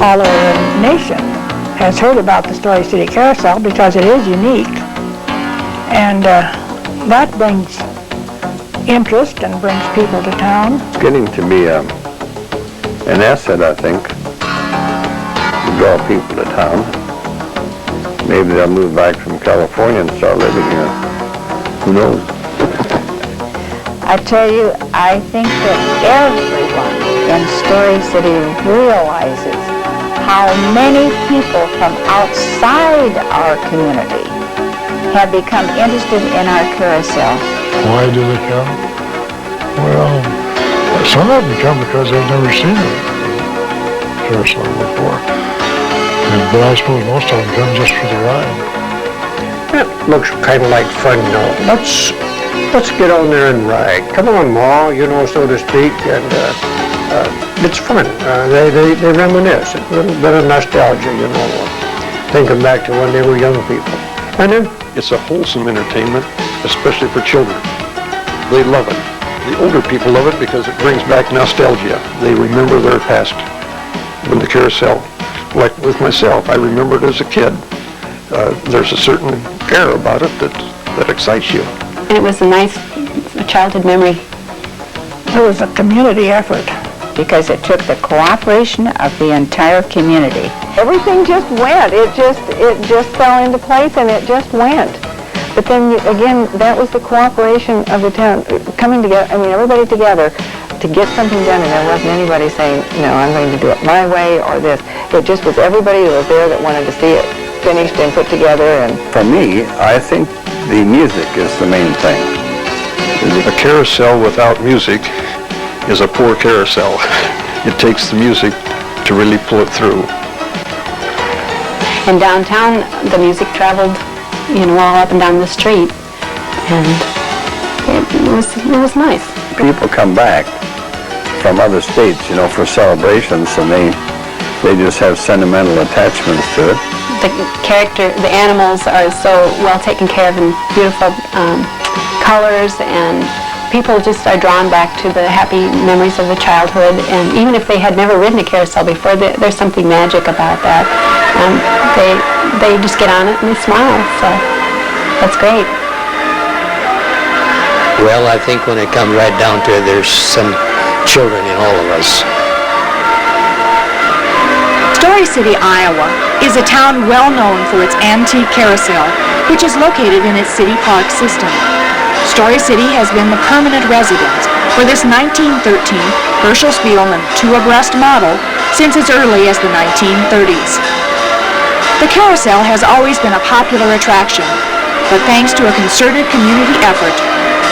all over the nation has heard about the Story City Carousel because it is unique. And that brings interest and brings people to town. It's getting to be an asset, I think, to draw people to town. Maybe they'll move back from California and start living here. Who knows? I tell you, I think that everyone in Story City realizes how many people from outside our community have become interested in our carousel. Why do they come? Well, some of them come because they've never seen a carousel before. But I suppose most of them come just for the ride. It looks kind of like fun, you know. Let's get on there and ride. Come on, Ma, you know, so to speak, and it's fun. They reminisce. It's a little bit of nostalgia, you know, thinking back to when they were young people. And then it's a wholesome entertainment, especially for children. They love it. The older people love it because it brings back nostalgia. They remember their past. When the carousel, like with myself, I remember it as a kid. There's a certain air about it that excites you. And it was a nice childhood memory. It was a community effort. Because it took the cooperation of the entire community. Everything just went. It just fell into place and it just went. But then again, that was the cooperation of the town coming together. I mean, everybody together to get something done, and there wasn't anybody saying, no, I'm going to do it my way or this. It just was everybody that was there that wanted to see it finished and put together. And for me, I think the music is the main thing. A carousel without music is a poor carousel. It takes the music to really pull it through. And downtown, the music traveled, you know, all up and down the street, and it was nice. People come back from other states, you know, for celebrations, and they just have sentimental attachments to it. The animals are so well taken care of and beautiful colors, and people just are drawn back to the happy memories of the childhood. And even if they had never ridden a carousel before, there's something magic about that. They just get on it and they smile, so that's great. well, I think when it comes right down to it, there's some children in all of us. Story City, Iowa is a town well known for its antique carousel, which is located in its city park system. Story City has been the permanent residence for this 1913 Herschel Spielman two-abreast model since as early as the 1930s. The carousel has always been a popular attraction, but thanks to a concerted community effort,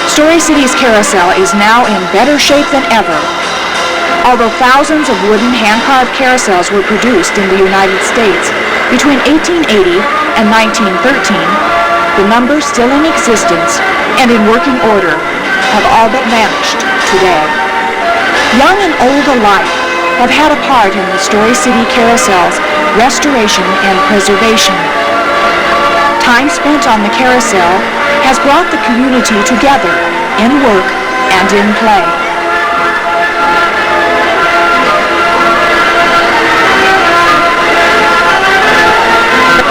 Story City's carousel is now in better shape than ever. Although thousands of wooden hand-carved carousels were produced in the United States between 1880 and 1913, the numbers still in existence and in working order have all but vanished today. Young and old alike have had a part in the Story City Carousel's restoration and preservation. Time spent on the carousel has brought the community together in work and in play.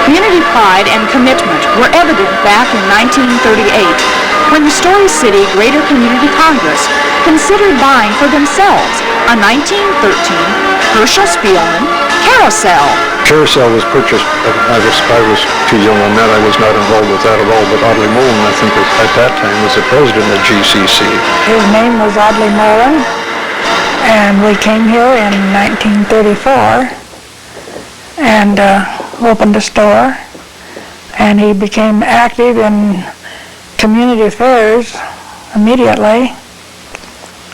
Community pride and commitment were evident back in 1938 when the Story City Greater Community Congress considered buying for themselves a 1913 Herschel Spielman carousel. Carousel was purchased, I was too young on that. I was not involved with that at all, but Audley Mullen, I think, at that time was the president of GCC. His name was Audley Mullen, and we came here in 1934 and opened a store, and he became active in community affairs immediately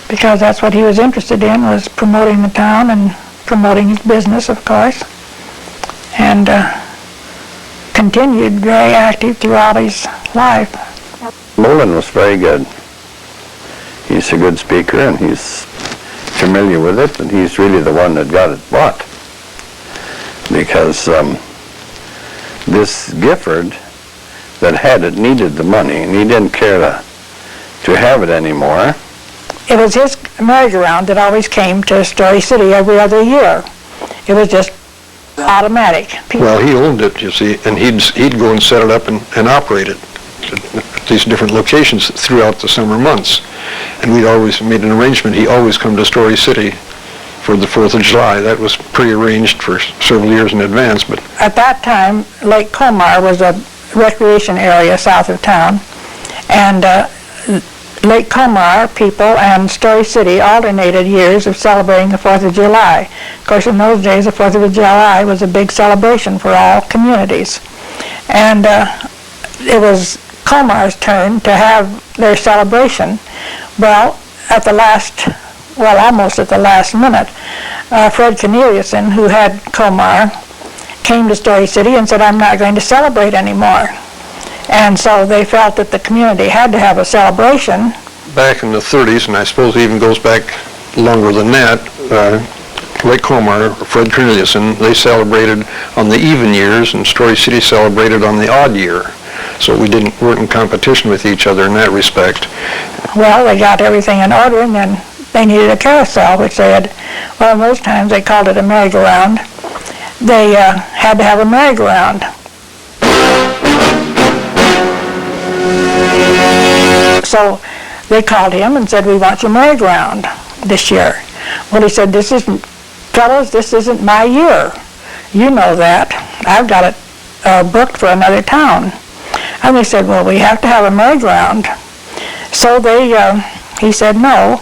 because that's what he was interested in, was promoting the town and promoting his business, of course, and continued very active throughout his life. Mullen was very good. He's a good speaker and he's familiar with it, and he's really the one that got it bought, because this Gifford that had it needed the money, and he didn't care to have it anymore. It was his merry-go-round that always came to Story City every other year. It was just automatic. Well, he owned it, you see, and he'd go and set it up and operate it at these different locations throughout the summer months. And we'd always made an arrangement. He always come to Story City for the 4th of July. That was prearranged for several years in advance, but At that time, Lake Comar was a recreation area south of town, and Lake Comar people and Story City alternated years of celebrating the 4th of July. Of course, in those days, the 4th of July was a big celebration for all communities. And it was Comar's turn to have their celebration. Well, almost at the last minute, Fred Corneliuson, who had Comar, came to Story City and said, "I'm not going to celebrate anymore." And so they felt that the community had to have a celebration. back in the 30s, and I suppose it even goes back longer than that, Lake Comar, Fred Corneliuson, they celebrated on the even years, and Story City celebrated on the odd year. So we weren't in competition with each other in that respect. Well, they got everything in order, and then they needed a carousel, which they had, well, in those times they called it a merry-go-round. They had to have a merry-go-round. So they called him and said, "We want your merry-go-round this year." Well, he said, "Fellows, this isn't my year. You know that. I've got it booked for another town." And they said, "Well, we have to have a merry-go-round." So he said no.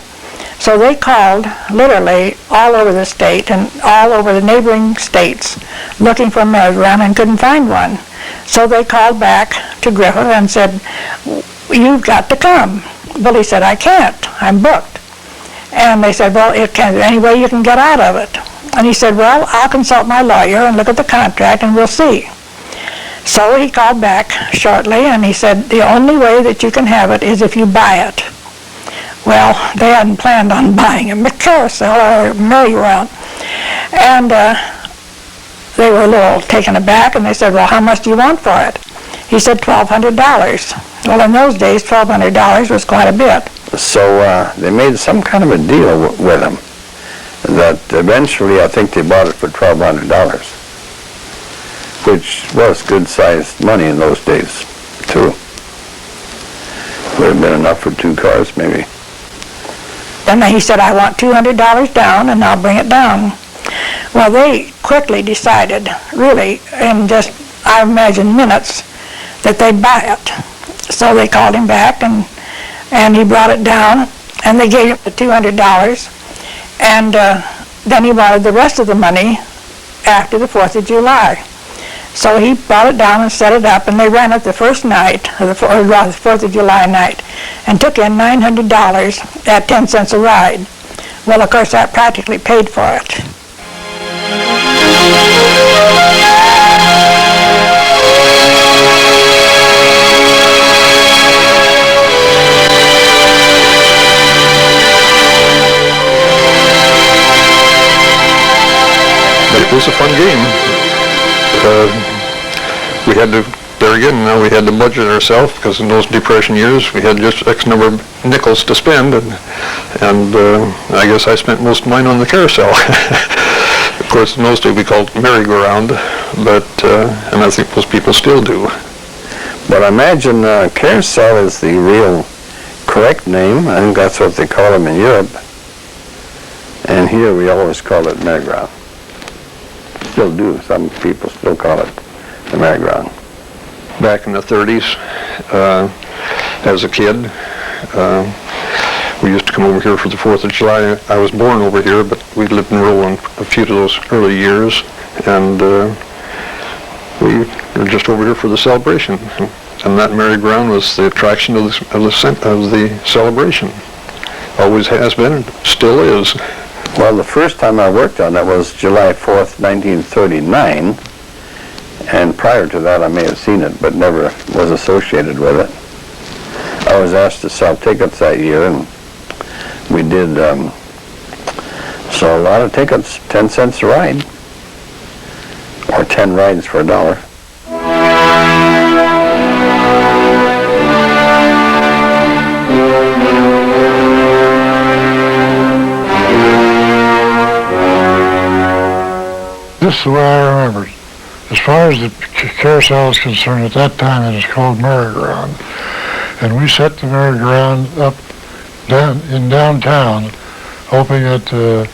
So they called literally all over the state and all over the neighboring states looking for a merry-go-round and couldn't find one. So they called back to Griffith and said, "You've got to come." Well, he said, "I can't. I'm booked." And they said, "Well, is there any way you can get out of it?" And he said, "Well, I'll consult my lawyer and look at the contract and we'll see." So he called back shortly and he said, "The only way that you can have it is if you buy it." Well, they hadn't planned on buying a carousel or a merry-go-round. And they were a little taken aback, and they said, "Well, how much do you want for it?" He said $1,200. Well, in those days, $1,200 was quite a bit. So they made some kind of a deal with him that eventually I think they bought it for $1,200, which was good-sized money in those days, too. Would have been enough for 2 cars, maybe. And he said, "I want $200 down, and I'll bring it down." Well, they quickly decided, really, in just, I imagine, minutes, that they'd buy it. So they called him back, and he brought it down, and they gave him the $200, and then he wanted the rest of the money after the 4th of July. So he brought it down and set it up, and they ran it the first night, or the 4th of July night, and took in $900 at 10 cents a ride. Well, of course, that practically paid for it. But it was a fun game. We had to, there again, now we had to budget ourselves, because in those Depression years, we had just X number of nickels to spend, and I guess I spent most of mine on the carousel. Of course, in those days we called it merry-go-round, but, and I think most people still do. But I imagine carousel is the real correct name. I think that's what they call them in Europe. And here we always call it merry-go-round. Still do. Some people still call it the merry-go-round. Back in the 30s, as a kid, we used to come over here for the 4th of July. I was born over here, but we lived in Rowan a few of those early years, and we were just over here for the celebration. And that merry-go-round was the attraction of the celebration. Always has been, and still is. Well, the first time I worked on it was July 4th, 1939, and prior to that I may have seen it, but never was associated with it. I was asked to sell tickets that year, and we did, so a lot of tickets, 10 cents a ride, or 10 rides for $1. this is the way I remember it. As far as the carousel is concerned, at that time it was called merry-go-round. And we set the merry-go-round up in downtown, hoping that the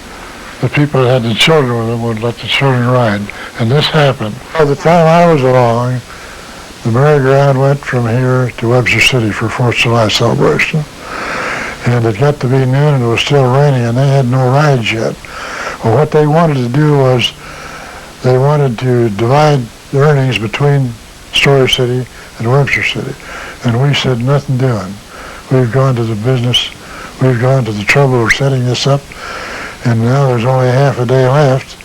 people that had the children with them would let the children ride. And this happened. By the time I was along, the merry-go-round went from here to Webster City for 4th of July celebration. And it got to be noon and it was still raining and they had no rides yet. Well, what they wanted to do was they wanted to divide the earnings between Story City and Webster City. And we said, nothing doing. We've gone to the business, we've gone to the trouble of setting this up, and now there's only half a day left,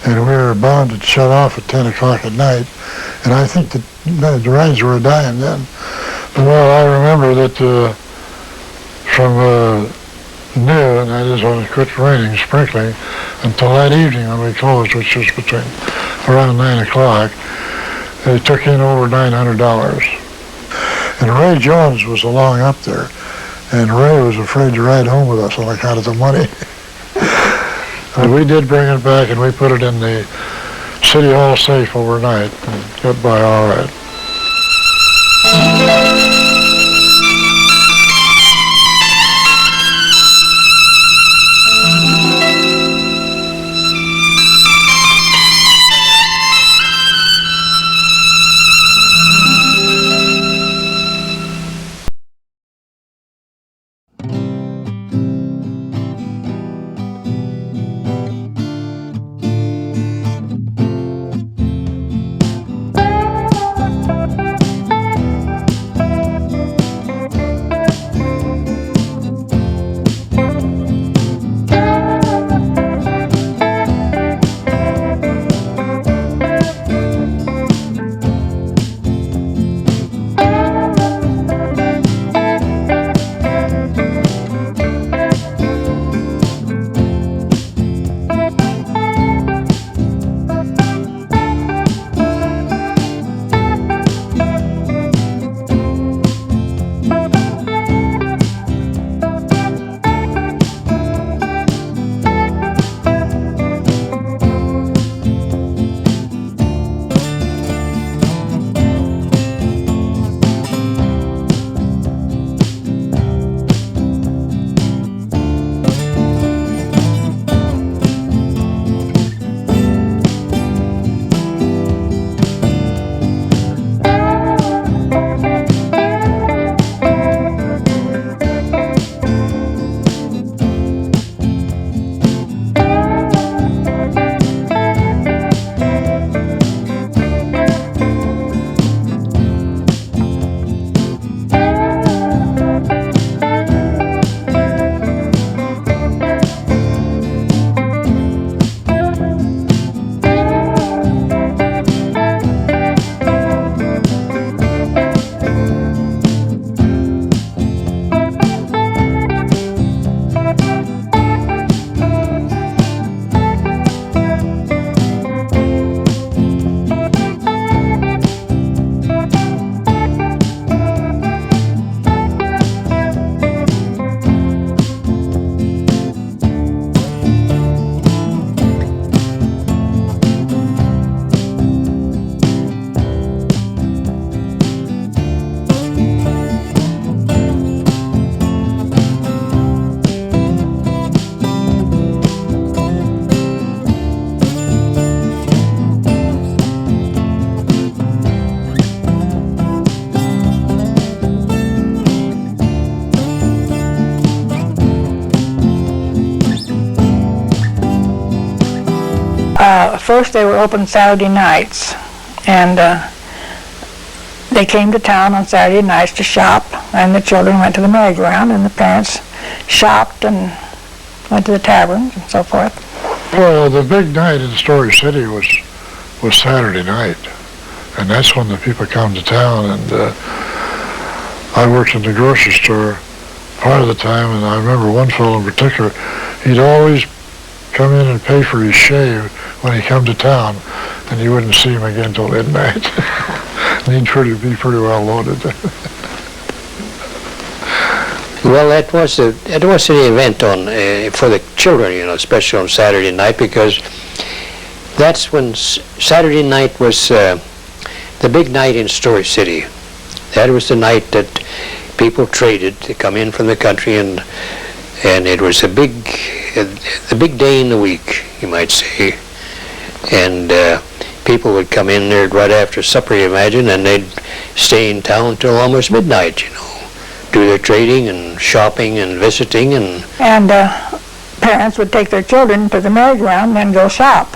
and we're bound to shut off at 10 o'clock at night. And I think that the rides were dying then. Well, I remember that from noon, that is when it quit raining, sprinkling, until that evening when we closed, which was between around 9 o'clock, they took in over $900. And Ray Jones was along up there, and Ray was afraid to ride home with us on account of the money. But we did bring it back, and we put it in the City Hall safe overnight, and got by all right. First they were open Saturday nights, and they came to town on Saturday nights to shop, and the children went to the merry-go-round, and the parents shopped and went to the taverns and so forth. Well, the big night in Story City was Saturday night, and that's when the people come to town. And I worked in the grocery store part of the time, and I remember one fellow in particular, he'd always come in and pay for his shave when he come to town, and you wouldn't see him again till midnight. And he'd be pretty well loaded. Well, it was an event for the children, especially on Saturday night, because That's when Saturday night was the big night in Story City. That was the night that people traded to come in from the country, and it was the big day in the week, you might say. And people would come in there right after supper, you imagine, and they'd stay in town till almost midnight, you know, do their trading and shopping and visiting. And Parents would take their children to the merry-go-round and then go shop.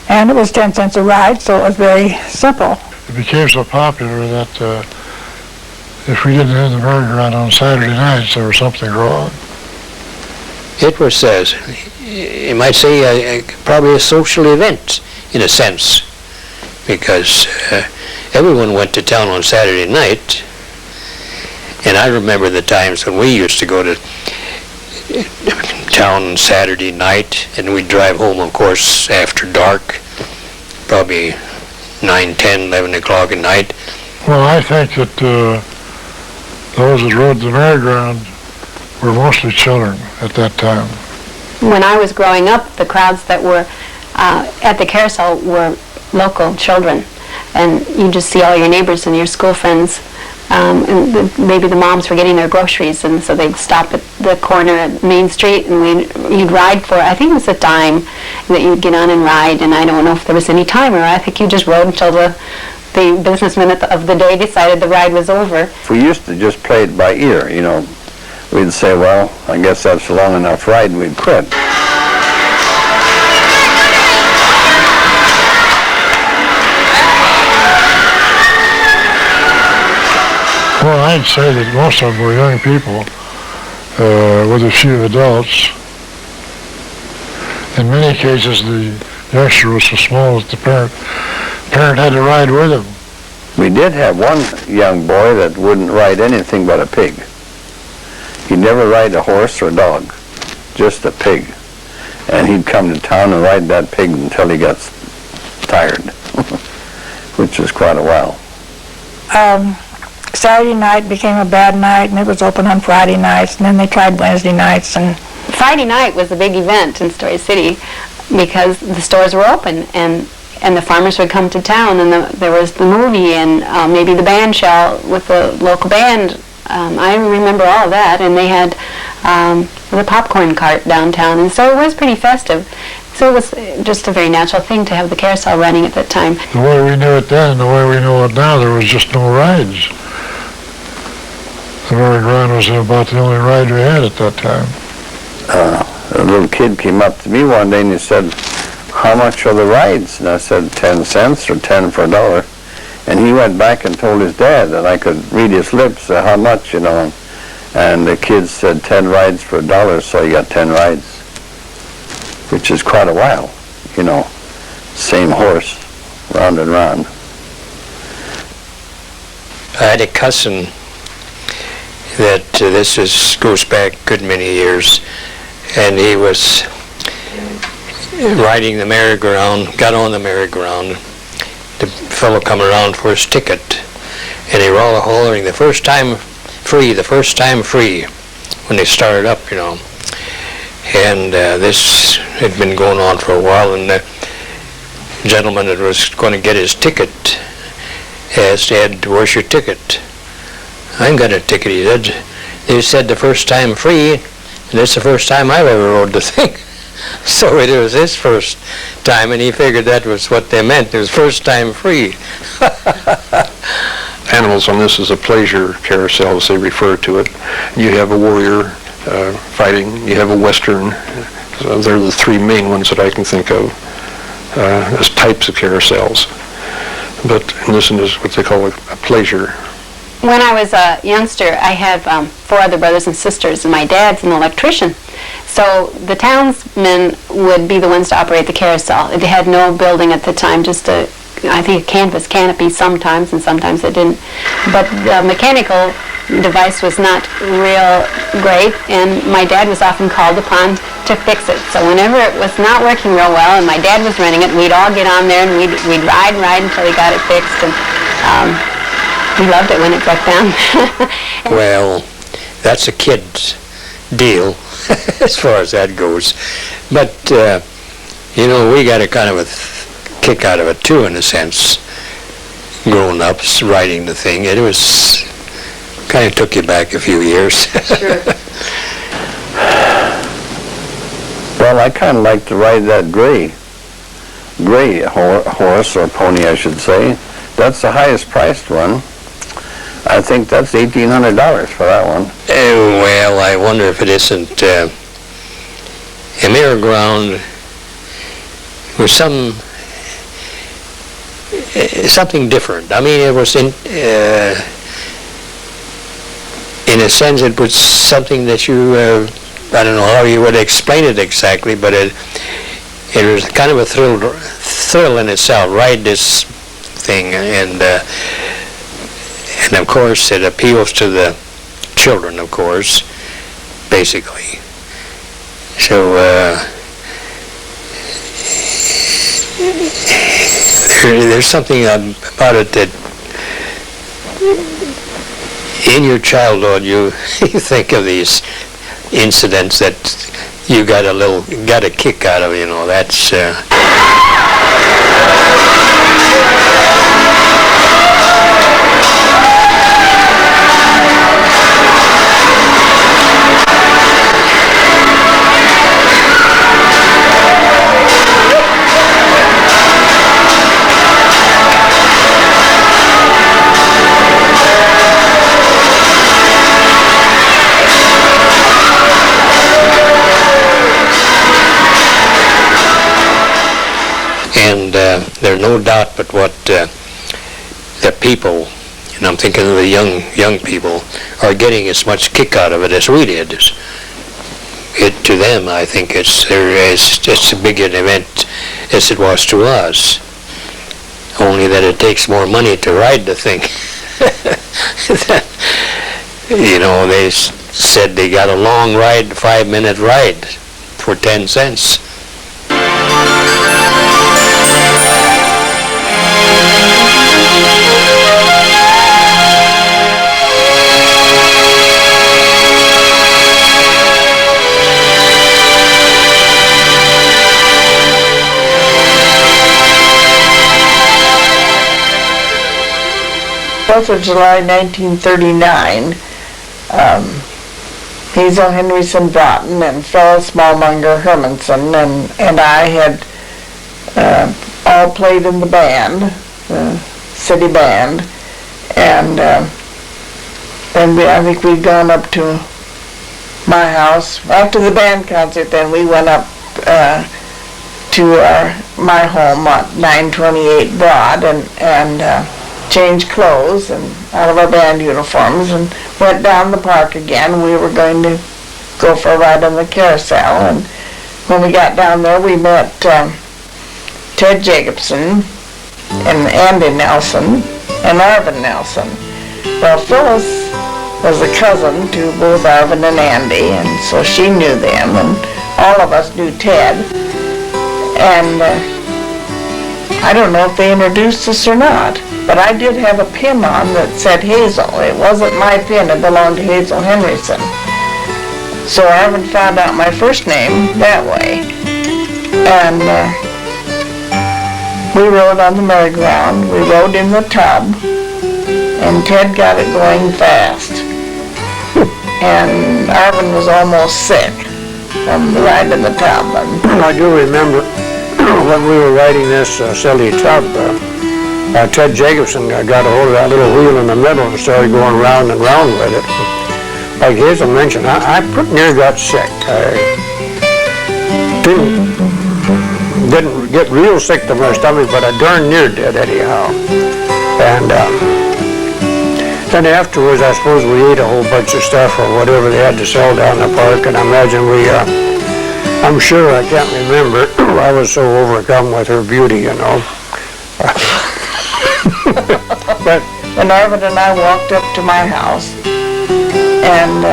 And it was 10 cents a ride, so it was very simple. It became so popular that if we didn't have the merry-go-round on Saturday nights, there was something wrong. It was, you might say, probably a social event, in a sense, because everyone went to town on Saturday night. And I remember the times when we used to go to town Saturday night, and we'd drive home, of course, after dark, probably 9, 10, 11 o'clock at night. Well, I think that those that rode the merry-go-round were mostly children at that time. When I was growing up, the crowds that were at the Carousel were local children, and you just see all your neighbors and your school friends. And maybe the moms were getting their groceries, and so they'd stop at the corner at Main Street, and you'd ride for, I think it was a dime that you'd get on and ride, and I don't know if there was any timer. I think you just rode until the businessman of the day decided the ride was over. We used to just play it by ear, you know. We'd say, well, I guess that's a long enough ride, and we'd quit. Well, I'd say that most of them were young people, with a few adults. In many cases, the youngster was so small that the parent had to ride with him. We did have one young boy that wouldn't ride anything but a pig. He'd never ride a horse or a dog, just a pig. And he'd come to town and ride that pig until he got tired, which was quite a while. Saturday night became a bad night, and it was open on Friday nights, and then they tried Wednesday nights. And Friday night was a big event in Story City because the stores were open, and the farmers would come to town, and there was the movie, and maybe the band shell with the local band. I remember all of that, and they had the popcorn cart downtown, and so it was pretty festive. So it was just a very natural thing to have the Carousel running at that time. The way we knew it then and the way we know it now, there was just no rides. The merry-go-round was about the only ride we had at that time. A little kid came up to me one day and he said, how much are the rides? And I said, 10 cents or 10 for $1. And he went back and told his dad that I could read his lips, how much, you know. And the kid said 10 rides for $1, so he got 10 rides, which is quite a while, you know. Same horse, round and round. I had a cousin that goes back a good many years, and he was riding the merry-go-round, got on the merry-go-round. The fellow come around for his ticket, and they were all hollering, the first time free, when they started up, you know. And this had been going on for a while, and the gentleman that was going to get his ticket asked Ed, where's your ticket? I ain't got a ticket, he said. They said the first time free, and it's the first time I've ever rode the thing. So it was his first time, and he figured that was what they meant. It was first time free. Animals on this is a pleasure carousel, as they refer to it. You have a warrior fighting, you have a western. So they're the three main ones that I can think of as types of carousels. But this one is what they call a pleasure. When I was a youngster, I had 4 other brothers and sisters, and my dad's an electrician. So the townsmen would be the ones to operate the carousel. It had no building at the time, just I think a canvas canopy sometimes, and sometimes it didn't. But the mechanical device was not real great, and my dad was often called upon to fix it. So whenever it was not working real well, and my dad was running it, we'd all get on there, and we'd ride until he got it fixed. And we loved it when it broke down. Well, that's a kid's deal as far as that goes. But, you know, we got a kind of kick out of it too, in a sense. Grown-ups writing the thing, it was kind of took you back a few years. Sure. Well, I kind of like to ride that gray horse, or pony, I should say. That's the highest priced one. I think that's $1,800 for that one. Well, I wonder if it isn't a merry-go-round was something different. I mean, it was in a sense, it was something that you, I don't know how you would explain it exactly, but it was kind of a thrill in itself. Ride this thing, and of course, it appeals to the children, of course, basically. So there's something about it that in your childhood you think of these incidents that you got a kick out of, you know. That's and there's no doubt but what the people, and I'm thinking of the young people, are getting as much kick out of it as we did. To them, I think it's as big an event as it was to us. Only that it takes more money to ride the thing. You know, they said they got a long ride, 5-minute ride for 10 cents. Of July 1939, Hazel Henryson Broughton and Phyllis Smallmonger Hermanson and I had all played in the band, the city band, and I think we'd gone up to my house. After the band concert, then we went up to my home at 928 Broad and changed clothes and out of our band uniforms and went down the park again. We were going to go for a ride on the Carousel, and when we got down there we met Ted Jacobson and Andy Nelson and Arvin Nelson. Well, Phyllis was a cousin to both Arvin and Andy, and so she knew them, and all of us knew Ted. And I don't know if they introduced us or not, but I did have a pin on that said Hazel. It wasn't my pin, it belonged to Hazel Henryson. So I haven't found out my first name that way. And we rode on the merry-go-round. We rode in the tub, and Ted got it going fast. And Arvin was almost sick from the ride in the tub. And I do remember when we were riding this silly tub, Ted Jacobson got a hold of that little wheel in the middle and started going round and round with it. Like Hazel mentioned, I pretty near got sick. I didn't get real sick to my stomach, but I darn near did anyhow. And then afterwards, I suppose we ate a whole bunch of stuff or whatever they had to sell down the park, and I imagine I'm sure, I can't remember, I was so overcome with her beauty, you know. But when Arvin and I walked up to my house, and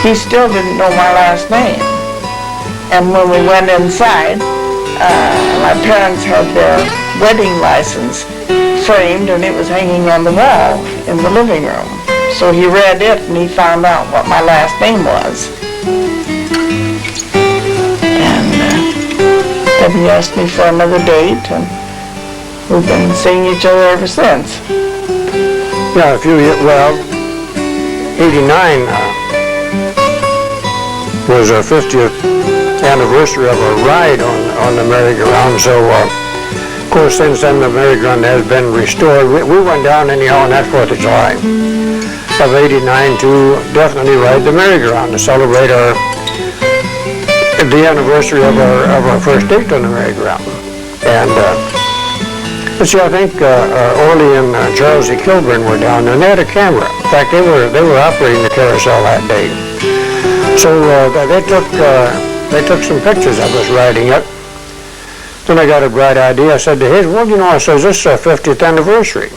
he still didn't know my last name. And when we went inside, my parents had their wedding license framed, and it was hanging on the wall in the living room. So he read it, and he found out what my last name was. And Ted he asked me for another date, and we've been seeing each other ever since. Yeah, 89 was our 50th anniversary of our ride on the merry-go-round, so of course since then the merry-go-round has been restored. We went down anyhow on that 4th of July of 89 to definitely ride the merry-go-round to celebrate the anniversary of our first date on the merry-go-round. And let's see, I think Orly and Charles E. Kilburn were down there, and they had a camera. In fact, they were operating the carousel that day. So they took some pictures of us riding it. Then I got a bright idea. I said to his, well, you know, I says, this is our 50th anniversary.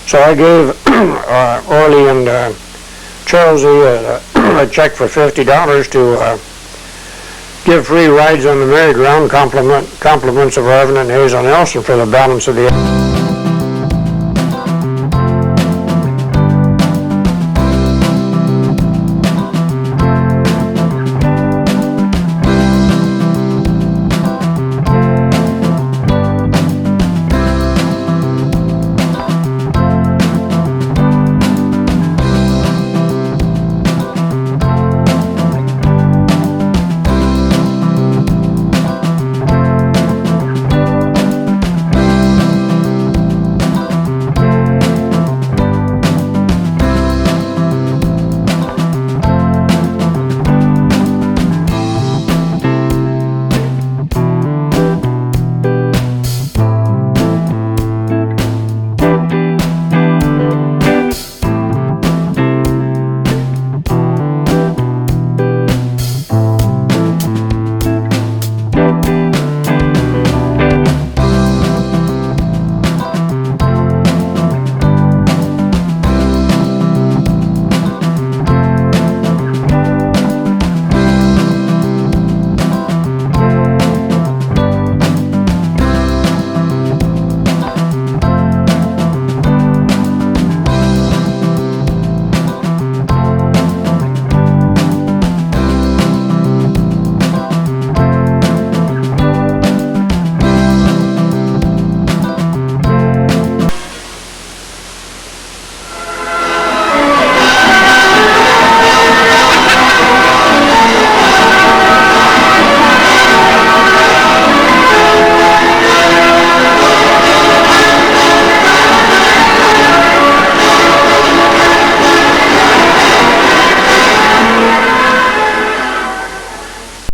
So I gave Orly and Charles E. a check for $50 to give free rides on the merry-go-round, compliments of Irvin and Hazel Nelson for the balance of the